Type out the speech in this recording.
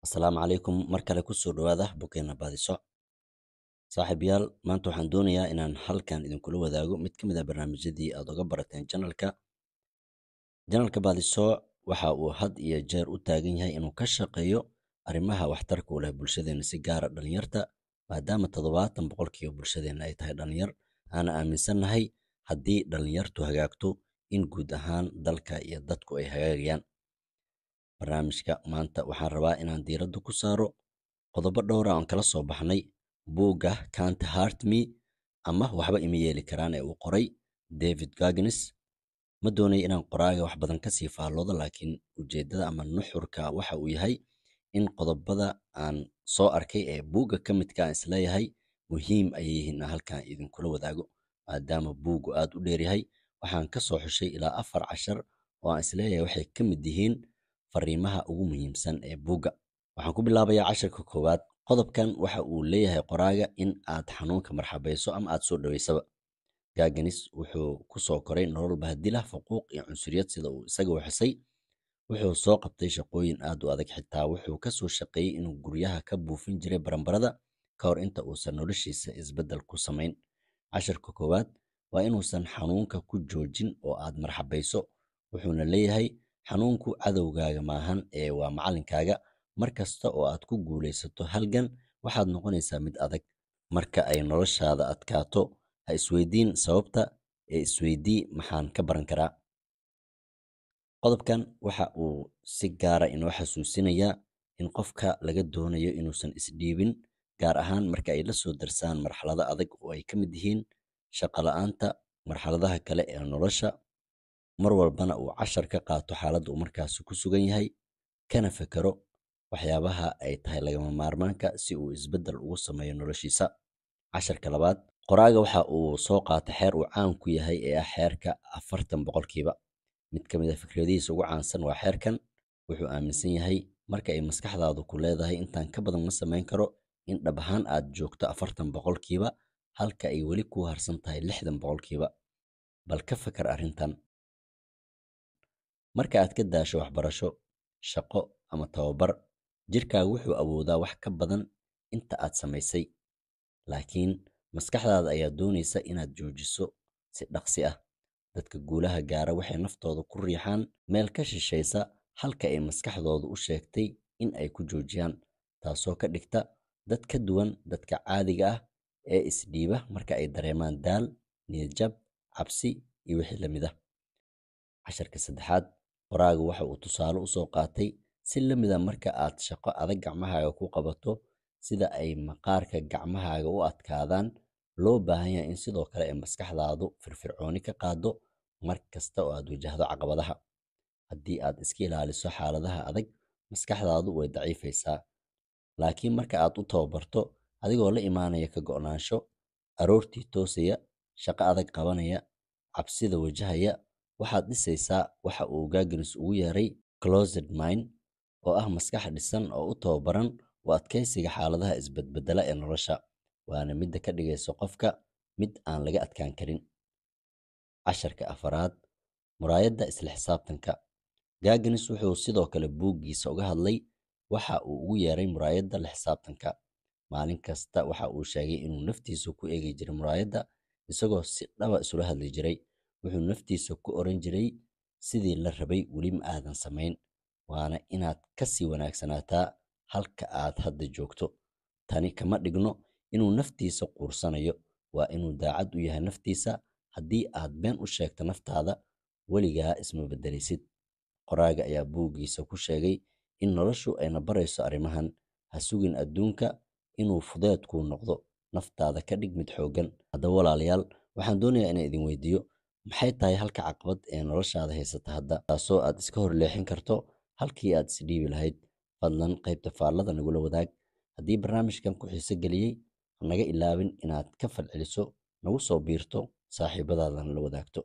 Asalaamu calaykum mar kale ku soo dhawaada bukeena baadiso saaxiibayaal maanta waxaan doonayaa inaan halkan idinkula wadaago mid ka mid ah barnaamijyadii aad uga barateen janalka baadiso waxa uu had iyo jeer u taagan yahay inuu ka shaqeeyo arrimaha waxtarka u leh bulshadeena si gaara dhalinyarta maadaama 70% bulshadeena ay tahay dhalinyar aan aaminsanahay haddii dhalinyartu hagaagto in guud ahaan dalka iyo dadku ay hagaagayaan barnaamijka maanta waxaan rabaa inaan diiradda ku saaro qodobo dhowr ah oo kala soo baxnay buugga Can't Hurt Me ama waxba ima yeeli karaan ee uu qoray David Goggins. Ma doonay inaan qoraaga wax badan ka sii faalloodo laakiin ujeeddada ama nuxurka waxa uu yahay in qodobada aan soo arkay ee buugga ka midka aan isleeyahay muhiim ayay yihiin in halkan idinkula wadaago maadaama buuggu aad u dheer yahay waxaan ka soo xushay ilaa 4 cashar oo aan isleeyahay waxay ka mid yihiin fariimaha ugu muhiimsan ee buugga. Waxaan ku bilaabayaa casharka koowaad. Qodobkan waxa uu leeyahay qoraaga in aad xanuunka marxabayso ama aad soo dhaweysaba. Goggins wuxuu ku soo koray nolol bahdil ah, faquuq iyo cunsuriyad sida uu isaga waxisay. Wuxuu soo qabtay shaqooyin aad u adag xitaa wuxuu ka soo shaqeeyay inuu guryaha ka buufin jiray baranbarada ka hor inta uusan noloshiisa isbeddel ku samayn. Casharka koowaad waa inuusan xanuunka ku joojin oo aad marxabayso. Wuxuuna leeyahay xanuunku cadowgaaga maahan ee waa macallinkaaga. Mar kasta oo aad ku guulaysato halgan waxaad noqonaysaa mid adag. Marka ay noloshaada adkaato ha isweydiin sababta ee isweydii maxaan ka baran karaa. Qodobkan waxa uu si gaara inoo xasuusinayaa in qofka laga doonayo inuusan isdhiibin gaar ahaan marka ay la soo darsaan marxalado adag oo ay ka mid yihiin shaqo la'aanta, marxaladaha kale ee nolosha. Mar walbana uu cashar ka qaato xaaladda uu markaasi ku sugan yahay kana fekero waxyaabaha ay tahay lagama maarmaanka si uu isbeddel ugu sameeyo noloshiisa. Casharka labaad qoraaga waxa uu soo qaatay xeer uu caan ku yahay ee ah xeerka 40%. Mid ka mid ah fikradihiisa ugu caansan waa xeerkan. Wuxuu aaminsan yahay marka ay maskaxdaadu ku leedahay intaan ka badan ma samayn karo in dhab ahaan aad joogto 40% halka ay weli ku harsan tahay 60%. Bal ka fakar arrintan. Marka aad ka daasho waxbarasho, shaqo ama tababar, jirkaagu wuxuu awoodaa wax ka badan inta aad samaysay. Laakiin maskaxdaada ayaa doonaysa inaad joojiso si dhaqsi ah. Dadka guulaha gaara waxay naftooda ku riixaan meel ka shishaysa halka ay maskaxdoodu u sheegtay in ay ku joojiyaan, taasoo ka dhigta dad ka duwan dadka caadiga ah ee isdhiiba marka ay dareemaan daal, niyad jab, cabsi iyo wixii la mid ah. Casharka saddexaad qoraaga waxa uu tusaale u soo qaatay si la mid ah marka aad shaqo adag gacmahaaga ku qabato sida ay maqaarka gacmahaaga u adkaadaan loo baahan yahay in sidoo kale ay maskaxdaadu firfircooni ka qaado mar kasta oo aad wajahdo caqabadaha. Haddii aad iska ilaaliso xaaladaha adag maskaxdaadu way daciifaysaa. Laakiin marka aad u tababarto adigoo la imaanaya ka go'naansho, aroortii toosaya, shaqo adag qabanaya, cabsida wajahaya, waxaad dhisaysaa waxa uu Goggins ugu yeeray closed mind oo ah maskax dhisan oo u tababaran u adkaysiga xaaladaha isbedbeddela ee nolosha. Waana midda ka dhigaysa qofka mid aan laga adkaan karin. Casharka afaraad muraayadda isla xisaabtanka. Goggins wuxuu sidoo kale buuggiisa uga hadlay waxa uu ugu yeeray muraayadda la xisaabtanka. Maalin kasta waxa uu sheegay inuu naftiisa ku eegi jiray muraayadda isagoo si dhaba isula hadli jiray. Wuxuu naftiisa ku oran jiray sidii la rabay weli ma aadan samayn, waana inaad ka sii wanaagsanaataa halka aad hadda joogto. Tani kama dhigno inuu naftiisa quursanayo, waa inuu daacad u yahay naftiisa. Haddii aad been u sheegto naftaada, weligaa isma beddelaysid. Qoraaga ayaa buuggiisa ku sheegay in noloshu ayna barayso arrimahan. Ha sugin adduunka inuu fudeed kuu noqdo, naftaada ka dhig mid xooggan. Haddaba walaalayaal, waxaan doonayaa inaan idin weydiiyo maxay tahay halka caqabad ee noloshaada haysata hadda taasoo aad iska hor leexin karto halkii aad isdhiibi lahayd. Fadlan qaybta faallada nagula wadaag. Haddii barnaamijkan ku xiiso geliyey, ha naga ilaawin inaad ka falceliso, nagu soo biirto, saaxiibadaadana la wadaagto.